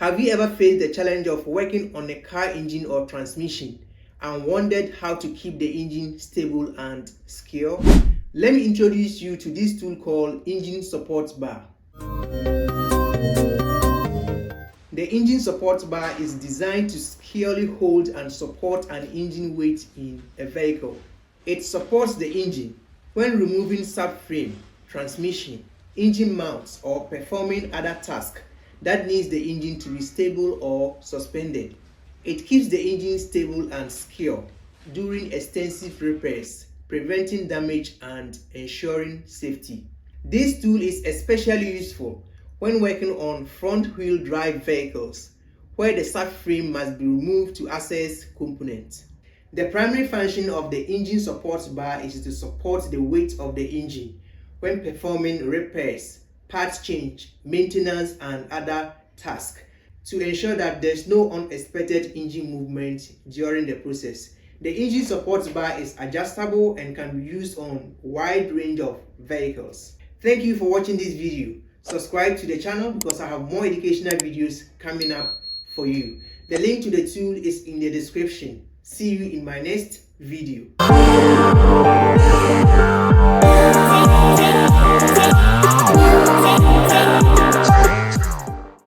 Have you ever faced the challenge of working on a car engine or transmission and wondered how to keep the engine stable and secure? Let me introduce you to this tool called Engine Support Bar. The engine support bar is designed to securely hold and support an engine weight in a vehicle. It supports the engine when removing subframe, transmission, engine mounts, or performing other tasks that needs the engine to be stable or suspended. It keeps the engine stable and secure during extensive repairs, preventing damage and ensuring safety. This tool is especially useful when working on front-wheel drive vehicles, where the subframe must be removed to access components. The primary function of the engine support bar is to support the weight of the engine when performing repairs, parts change, maintenance, and other tasks to ensure that there's no unexpected engine movement during the process. The engine support bar is adjustable and can be used on a wide range of vehicles. Thank you for watching this video. Subscribe to the channel because I have more educational videos coming up for you. The link to the tool is in the description. See you in my next video.